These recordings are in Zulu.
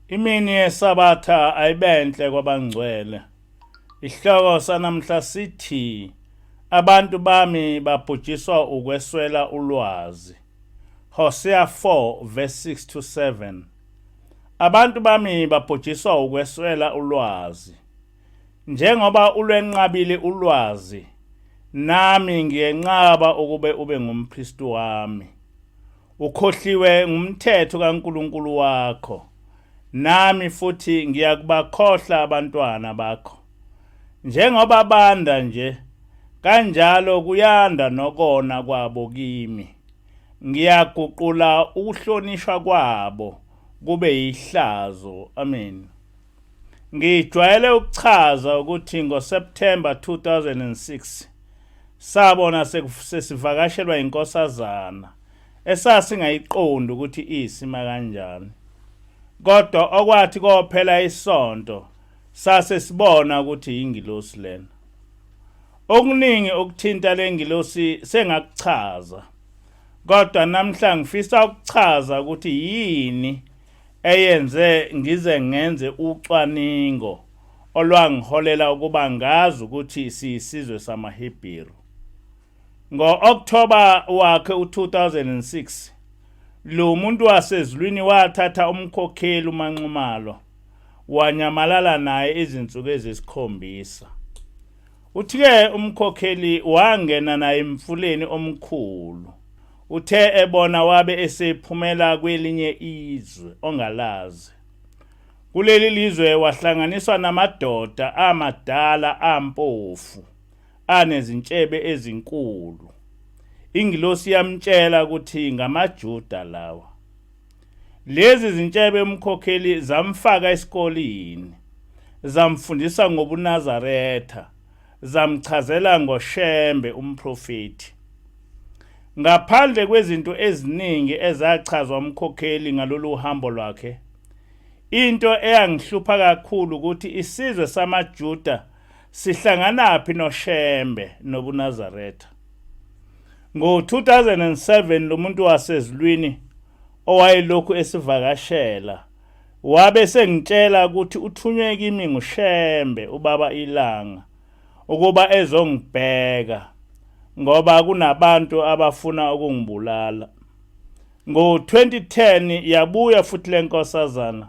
Imini yeSabatha ayibenhle kwabangcwele. Isihloko sanamhla sithi abantu bami babhujiswa ukweswela ulwazi. Hosea 4 verse 6 to 7. Abantu bami babhujiswa ukweswela ulwazi. Njengoba ulwenqabile ulwazi, nami ngiyenqaba ukube ube ngumpristi wami. Ukhohliwe ngumthetho kaNkulunkulu wakho. Nami futhi ngiyakubakhohla abantwana bakho. Njengoba banda nje, kanjalo kuyanda nokona kwabo kimi. Ngiyaguqula ukuhlonishwa kwabo kube yihlazo. Amen. Ngijwayele ukuchaza ukuthi ngoSeptember 2006 sabona sesivakashelwa inkosazana esasingayiqondi ukuthi isima kanjani. Kodwa okwathi kophela isonto sase sibona ukuthi ingilosi lena. Okuningi okuthinta lengilosi sengakuchaza. Kodwa namhla ngifisa ukuchaza ukuthi yini eyenze ngize ngenze ucwaningo olwangiholela ukuba ngazi ukuthi siyisizwe samaHebheru. Ngo-October wakhe u-2006 lo muntu wasezulwini wathatha umkhokheli umanxumalo wanyamalala naye izinsuku ezisikhombisa. Uthi-ke umkhokheli wangena naye emfuleni omkhulu. Uthe ebona wabe esephumela kwelinye izwe ongalazi. Kuleli lizwe wahlanganiswa namadoda amadala ampofu anezintshebe ezinkulu. Ingilosi yamtshela ukuthi ngamaJuda lawa. Lezi zintshebe umkhokheli zamfaka esikoleni, zamfundisa ngobuNazaretha, zamchazela ngoShembe umprofeti. Ngaphandle kwezinto eziningi ezachazwa umkhokheli ngalolu hambo lwakhe, into eyangihlupha kakhulu ukuthi isizwe samaJuda sihlanganaphi noShembe nobuNazaretha. Ngo-2007 lo muntu wasezulwini owayelokhu esivakashela wabe sengitshela ukuthi uthunywe kimi nguShembe ubaba ilanga ukuba ezongibheka ngoba kunabantu abafuna ukungibulala. Ngo-2010 yabuya futhi lenkosazana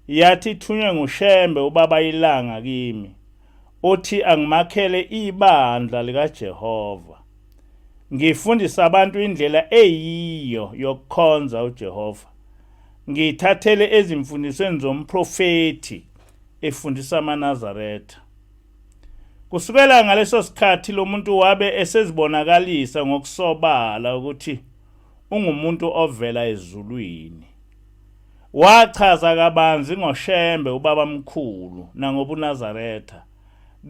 yathi thunywe nguShembe ubaba ilanga kimi. Uthi angimakhele ibandla likaJehova. Ngifundisa abantu indlela eyiyo yokukhonza uJehova. Ngithathele ezimfundisweni zomprofeti efundisa amaNazaretha. Kusukela ngaleso sikhathi lo muntu wabe esezibonakalisa ngokusobala ukuthi ungumuntu ovela ezulwini. Wachaza kabanzi ngoShembe ubaba mkhulu nangobuNazaretha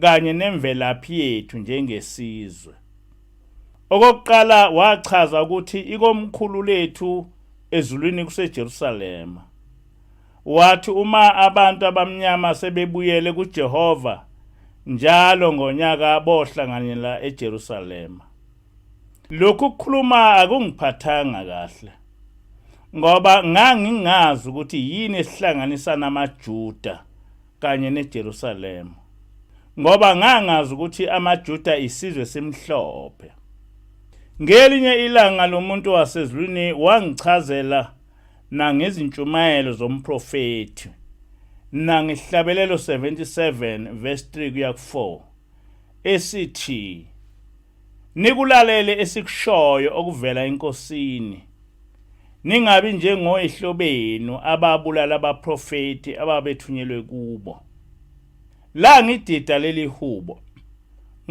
kanye nemvelaphi yethu njengesizwe. Okokuqala wachaza ukuthi ikomkhulu lethu ezulwini kuseJerusalema. Wathi uma abantu abamnyama sebebuyele kuJehova njalo ngonyaka bohlanganyela eJerusalema. Lokhu kukhuluma akungiphathanga kahle. Ngoba ngangingazi ukuthi yini esihlanganisa namaJuda kanye neJerusalema. Ngoba ngangazi ukuthi amaJuda isizwe simhlophe. Ngelinye ilanga lo muntu wasezulwini wangichazela nangezintshumayelo zomprofeti nangehlabelelo 77 verse 3 kuya ku4 esithi nikulalele esikushoyo okuvela enkosini. Ningabi njengoyihlobenu ababulala abaprofeti ababethunyelwe kubo. La ngidida leli hubo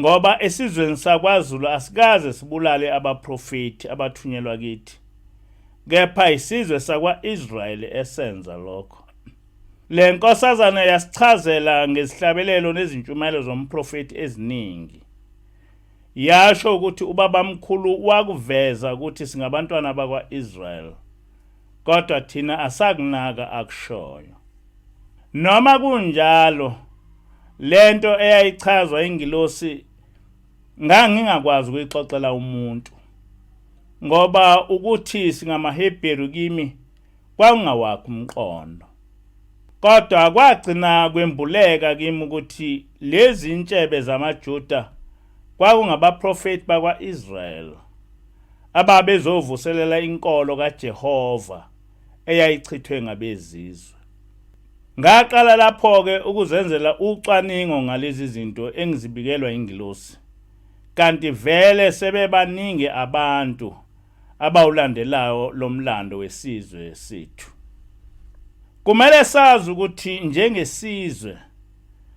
ngoba esizweni sakwaZulu asikaze sibulale abaprofeti abathunyelwa kithi. Kepha isizwe sakwaIsrael esenza lokho. Le nkosazana yasichazela ngezihlabelelo nezintshumayelo zomprofeti eziningi. Yasho ukuthi ubaba mkhulu wakuveza ukuthi singabantwana bakwaIsrael. Kodwa thina asakunaka akushoyo. Noma kunjalo, lento eyayichazwa ingilosi ngangingakwazi ukuyixoxela umuntu. Ngoba ukuthi singamaHebheru kimi kwangawakho umqondo. Kodwa kwagcina kwembuleka kimi ukuthi lezi intshebe zamaJuda kwakungabaprofeti bakwa-Israyeli ababezovuselela inkolo kaJehova eyayichithwe ngabezizwe. Ngaqala lapho-ke ukuzenzela ucwaningo ngalezi zinto engizibikelwa ingilosi, kanti vele sebebaningi abantu abawulandelayo lomlando wesizwe sethu. Kumele sazi ukuthi njengesizwe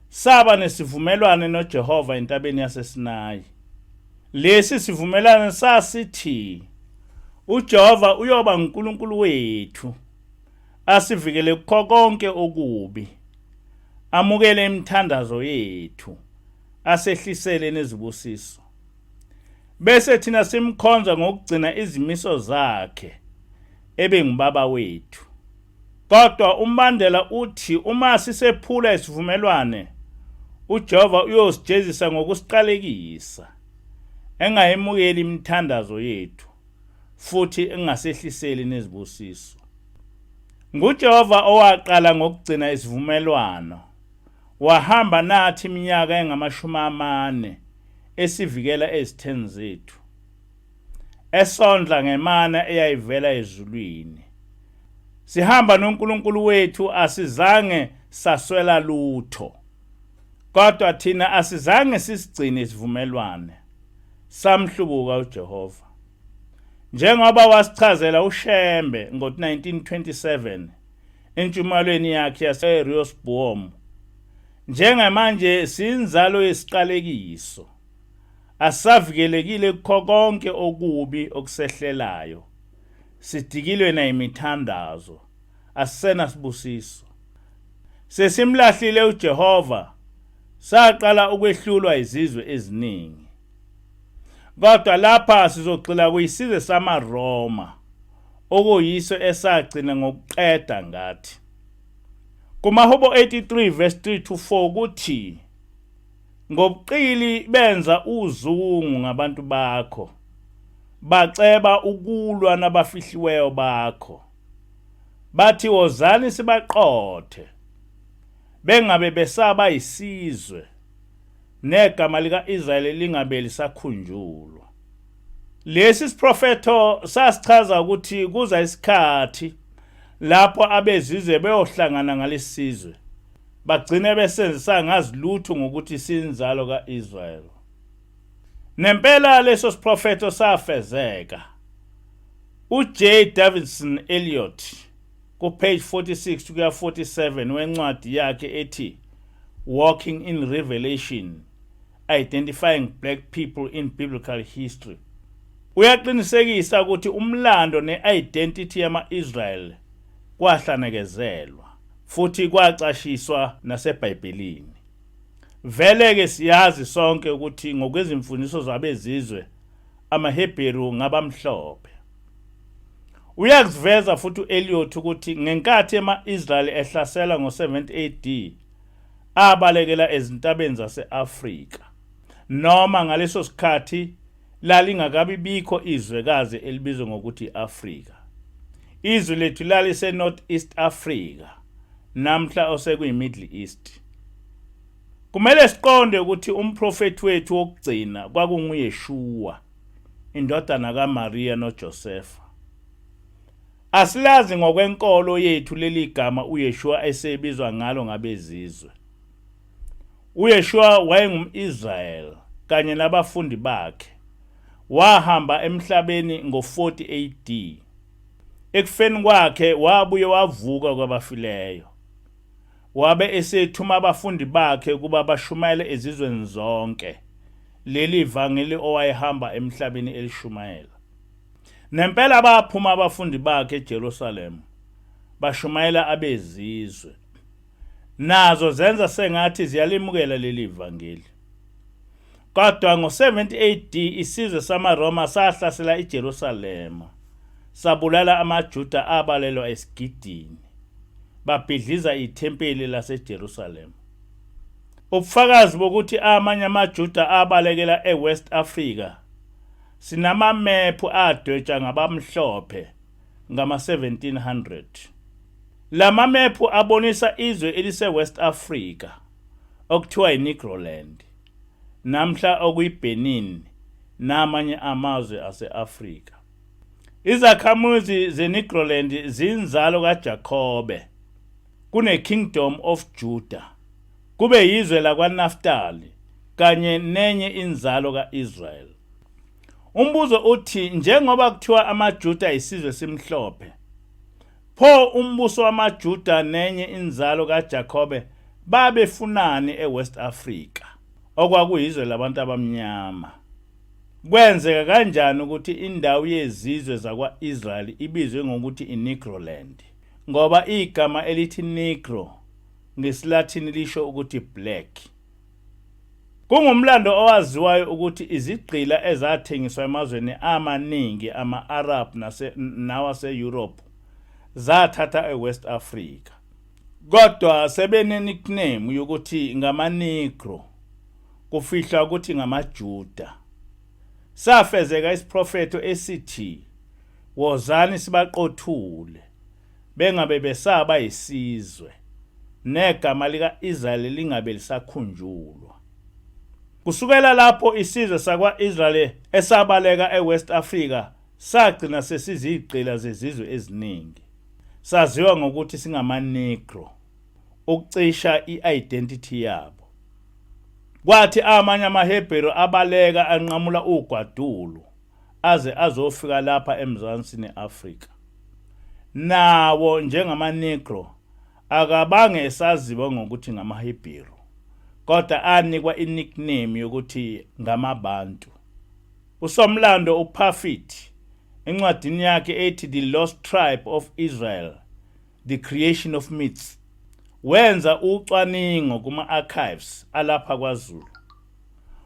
saba nesivumelwano noJehova entabeni yaseSinayi. Lesi sivumelwano sasithi uJehova uyoba uNkulunkulu wethu, asivikele kukho konke okubi, amukele imithandazo yethu, asehlisele nezibusiso. Bese thina simkhonza ngokugcina izimiso zakhe ebengubaba wethu. Kodwa umbandela uthi uma sisephula isivumelwane, uJehova uyosijezisa ngokusiqalekisa, engayemukeli imithandazo yethu, futhi engasehliseli nezibusiso. NguJehova owaqala ngokugcina isivumelwano, wahamba nathi iminyaka engama-40 esivikela ezitheni zethu, esondla ngemana eyayivela ezulwini. Sihamba noNkulunkulu wethu, asizange saswela lutho. Kodwa thina asizange sisigcine isivumelwane, samhlubuka uJehova. Njengoba wasichazela uShembe ngo-1927 entshumayelweni yakhe yaseRehobowamu, njengamanje siyinzalo yesiqalekiso, asavikelekile kukho konke okubi okusehlelayo, sidikilwe nayimithandazo, asisenasibusiso. Sesimlahlile uJehova, saqala ukwehlulwa izizwe eziningi. Kodwa lapha sizogxila kuyisizwe samaRoma, okuyiso esagcina ngokuqeda ngathi. KuMahubo 83 verse 3-4 kuthi, ngobuqili benza uzungu ngabantu bakho, baceba ukulwa nabafihliweyo bakho. Bathi wozani sibaqothe, bengabe besaba isizwe, negama lika-Israyeli lingabe lisakhunjulwa. Lesi siprofeto sasichaza ukuthi kuza isikhathi lapho abezizwe beyohlangana ngalesizwe, bagcine besenzisa ngazilutho ngokuthi sinzalo ka-Israyeli. Nempela leso siprofeto safezeka. uJ. Davidson Eliot ku-page 46-47 wencwadi yakhe ethi Walking in Revelation, Identifying Black People in Biblical History, uyaqinisekisa ukuthi umlando ne-identity yama-Israyeli kwahlanekezelwa futhi kwacashiswa naseBhayibhelini. Vele-ke siyazi sonke ukuthi ngokwezimfundiso zabezizwe amaHebheru ngabamhlophe. Uyakuveza futhi u-Eliot ukuthi ngenkathi ama-Israyeli ehlasela ngo-70 AD abalekela ezintabeni zase-Afrika, noma ngaleso sikhathi lalingakabi bikho izwekazi elibizwa ngokuthi i-Afrika. Izwe lethu lalise-North East Africa, namhla osekuyi-Middle East. Kumele siqonde ukuthi umprofeti wethu wokugcina kwakunguYeshua, indodana kaMaria noJosefa. Asilazi ngokwenkolo yethu leli gama uYeshua esebizwa ngalo ngabezizwe. uYeshua wayengum'Israel kanye nabafundi bakhe. Wahamba emhlabeni ngo-40 AD. Ekufeni kwakhe wabuye wavuka kwabafileyo. Wabe esethuma abafundi bakhe ukuba bashumayele ezizweni zonke leli ivangeli owayehamba emhlabeni elishumayela. Nempela baphuma abafundi bakhe eJerusalem bashumayela abezizwe. Nazo zenza sengathi ziyalimukela leli ivangeli. Kodwa ngo-70 AD isizwe samaRoma sahlasela iJerusalema, sabulala amaJuda abalelwa esigidini, babhidliza ithempeli laseJerusalema. Ubufakazi bokuthi amanye amaJuda abalekela eWest Africa sinamamephu adwetshwa ngabamhlophe ngama-1700. Lama maphu abonisa izwe elise West Africa okuthiwa iNegroland namhla okuyiBenin namanye amazwe ase-Afrika. Izakhamuzi zeNegroland zinzalo kaJakobe, kune Kingdom of Judah, kube yizwe lakwaNaftali kanye nenye inzalo kaIsrael. Umbuzo uthi njengoba kuthiwa amaJuda isizwe simhlophe, pho umbuso wamaJuda nenye inzalo kaJakobe babefunani eWest Africa okwakuyizwe labantu abamnyama? Kwenzeka kanjani ukuthi indawo yezizwe zakwa-Israyeli ibizwe ngokuthi iNegroland? Ngoba igama elithi Negro ngesiLathini lisho ukuthi black. Kungumlando owaziwayo ukuthi izigqila ezathengiswa emazweni amaningi ama-Arab nawase-Europe zathatha eWest Africa. Kodwa sebene-nickname yokuthi ngama-Negro, kufihlwa ukuthi ngamaJuda. Safezeka isiprofeto esithi, wozani sibaqothule, bengabe besaba isizwe, negama lika-Israyeli lingabe lisakhunjulwa. Kusukela lapho isizwe sakwa-Israyeli esabaleka eWest Africa sagcina sesizigqila zezizwe eziningi. Saziwa ngokuthi singama-Negro, ukucisha i-identity yabo. Kwathi amanye amaHebheru abaleka anqamula ugwadulu aze azofika lapha emzansi neAfrika. Nawo njengama-Negro akabange esaziwa ngokuthi ngamaHebheru, kodwa anikwa i-nickname yokuthi ngamaBantu. Usomlando uProfit encwadini yakhe ethi The Lost Tribe of Israel, The Creation of Myths, wenza ucwaningo kuma-archives alapha kwaZulu.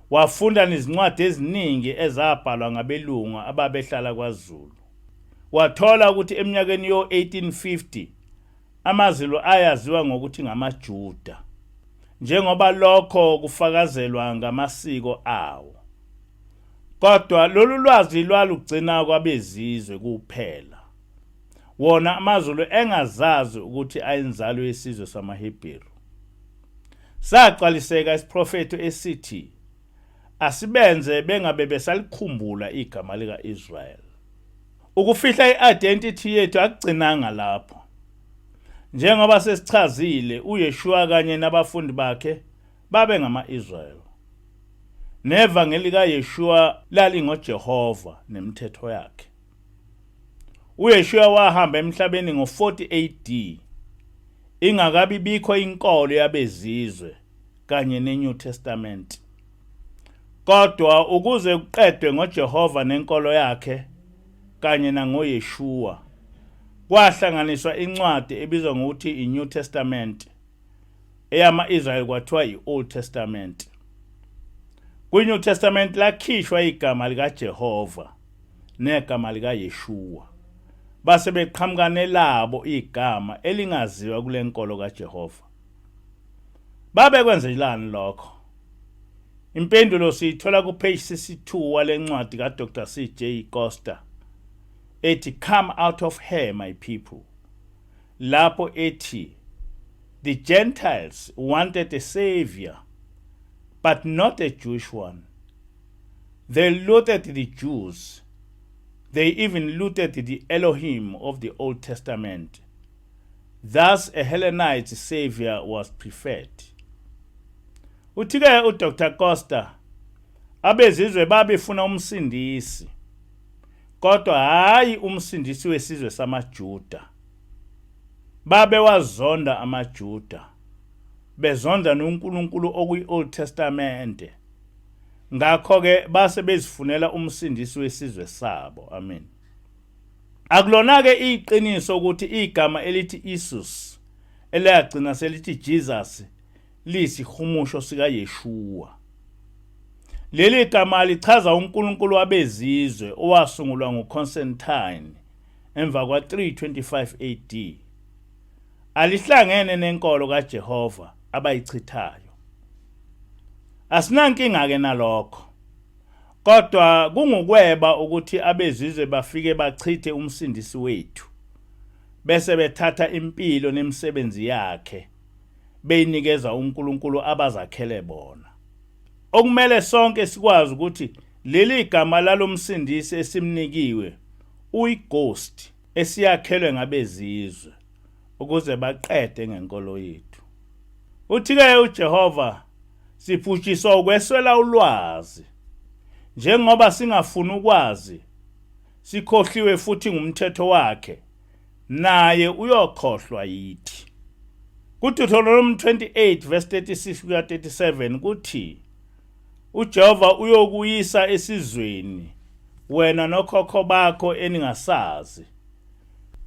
Wafunda nezincwadi eziningi ezabhalwa ngabelungu ababehlala kwaZulu. Wathola ukuthi eminyakeni yo-1850 amaZulu ayaziwa ngokuthi ngamaJuda, njengoba lokho kufakazelwa ngamasiko awo. Kodwa lolu lwazi lwalugcina kwabezizwe kuphela. Wona amaZulu engazazi ukuthi ayinzalo yesizwe samaHebheru. Saqaliseka isiprofeto esithi asibenze bengabe besalikhumbula igama lika-Israyeli. Ukufihla i-identity yethu akugcinanga lapho. Njengoba sesichazile, uYeshua kanye nabafundi bakhe babe ngama-Israyeli. Nevangeli likaYeshua lalingoJehova nemithetho yakhe. UYeshua wahamba emhlabeni ngo-40 AD, ingakabi bikho inkolo yabezizwe kanye neNew Testament. Kodwa ukuze kuqedwe ngoJehova nenkolo yakhe kanye nangoYeshua, kwahlanganiswa incwadi ebizwa ngokuthi iNew Testament, eyama-Israyeli kwathiwa i-Old Testament. KwiNew Testament lakhishwa igama likaJehova negama likaYeshua. Base beqhamukane labo igama elingaziwa kule nkolo kaJehova. Babe kwenzelani lokho? Impendulo siyithola kupage 62 wale ncwadi kaDr. C.J. Costa ethi Come Out of Her, My People. Lapho ethi the Gentiles wanted a savior, but not a Jewish one. They looted the Jews. They even looted the Elohim of the Old Testament. Thus a Hellenite savior was preferred. Uthi-ke uDr. Costa, abezizwe babefuna umsindisi, kodwa hayi umsindisi wesizwe samaJuda. Babe wazonda amaJuda, bezonda noNkulunkulu okuyi-Old Testament. Ngakho-ke base bezifunela umsindisi wesizwe sabo. Amen. Akulona-ke iqiniso ukuthi igama elithi Jesus eliyagcina selithi Jesus liyisihumusho sikaYeshua. Leli gama lichaza uNkulunkulu wabezizwe owasungulwa nguConstantine emva kwa-325 AD. Alihlangene nenkolo kaJehova abayichithayo. Asinankinga-ke nalokho. Kodwa kungukweba ukuthi abezizwe bafike bachithe umsindisi wethu. bese bethatha impilo nemisebenzi yakhe beyinikeza uNkulunkulu abazakhele bona. Okumele sonke sikwazi ukuthi leli igama lalomsindisi esimnikiwe uyighost esiyakhelwe ngabezizwe ukuze baqede ngenkolo yethu. Uthi-ke uJehova sibhujiswa ukweswela ulwazi, njengoba singafuni ukwazi, sikhohliwe futhi ngumthetho wakhe, naye uyokhohlwa yithi. KuDuteronomy 28 verse 36 kuya 37 kuthi uJehova uyokuyisa esizweni wena nokhokho bakho eningasazi,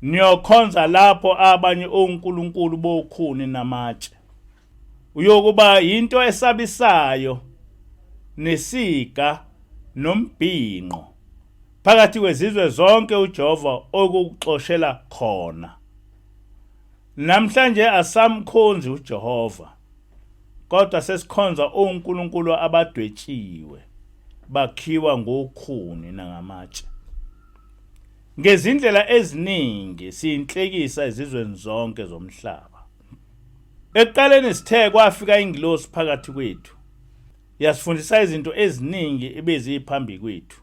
niyokhonza lapho abanye onkulunkulu bokhuni namatshe. Uyokuba yinto esabisayo nesiga nombhinqo phakathi kwezizwe zonke uJehova okuxoshela khona. Namhlanje asamkhonzi uJehova, kodwa sesikhonza onkulunkulu abadwetshiwe bakhiwa ngokhuni nangamatshe. Ngezindlela eziningi siyinhlekisa ezizweni zonke zomhlaba. Ekuqaleni sithe kwafika ingilosi phakathi kwethu, yasifundisa izinto eziningi ebeziphambi kwethu,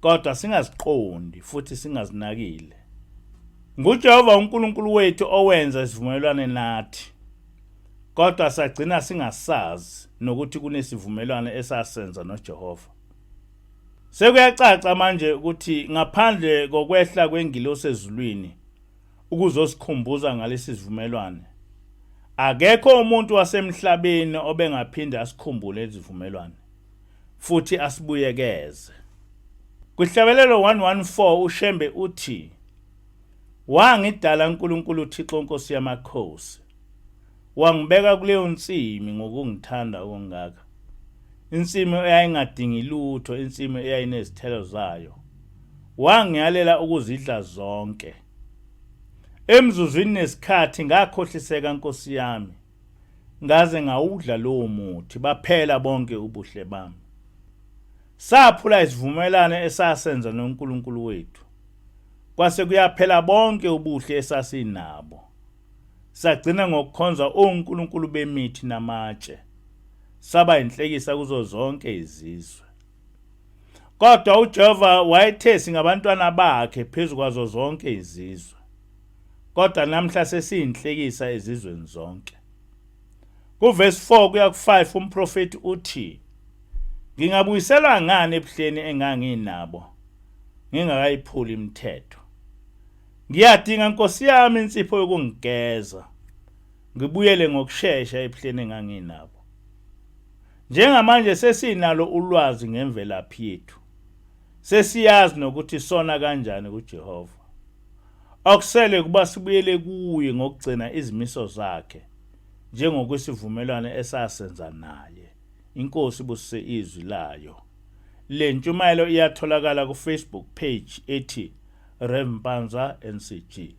kodwa singaziqondi futhi singazinakile. NguJehova uNkulunkulu wethu owenza isivumelwano nathi, kodwa sagcina singasazi nokuthi kunesivumelwano esasenza noJehova. Sekuyacaca manje ukuthi ngaphandle kokwehla kwengilosi ezulwini ukuzosikhumbuza ngalesi sivumelwano, akekho umuntu wasemhlabeni obengaphinda asikhumbule izivumelwano futhi asibuyekeze. Kuhlabelelo 114 uShembe uthi, wangidala uNkulunkulu uThixo Nkosi yamakhosi, wangibeka kuleyo nsimi ngokungithanda okungaka. Insimi eyayingadingi lutho, insimi eyayinezithelo zayo, wangiyalela ukuzidla zonke. Emzuzwini nesikhathi ngakhohliseka Nkosi yami, ngaze ngawudla lowo muthi, baphela bonke ubuhle bami. Saphula isivumelwano esasenza noNkulunkulu wethu, kwase kuyaphela bonke ubuhle esasinabo. Sagcina ngokukhonza onkulunkulu bemithi namatshe, saba inhlekisa kuzo zonke izizwe. Kodwa uJehova wayethe singabantwana bakhe phezu kwazo zonke izizwe, kodwa namhla sesiyinhlekisa ezizweni zonke. Kuverse 4 kuya ku5 umprofeti uthi, ngingabuyisela ngani ebuhleni enganginabo ngingakayiphuli imithetho? Ngiyadinga Nkosi yami insipho yokungigeza, ngibuyele ngokusheshsha ebuhleni enganginabo. Njengamanje sesinalo ulwazi ngemvelaphi yethu, sesiyazi nokuthi sona kanjani kuJehova. Akusele kuba sibuyele kuye ngokugcina izimiso zakhe, njengokwesivumelwano esasenza naye. Inkosi busise izwi layo. Le ntshumayelo iyatholakala ku Facebook page ethi Rempanza NCG.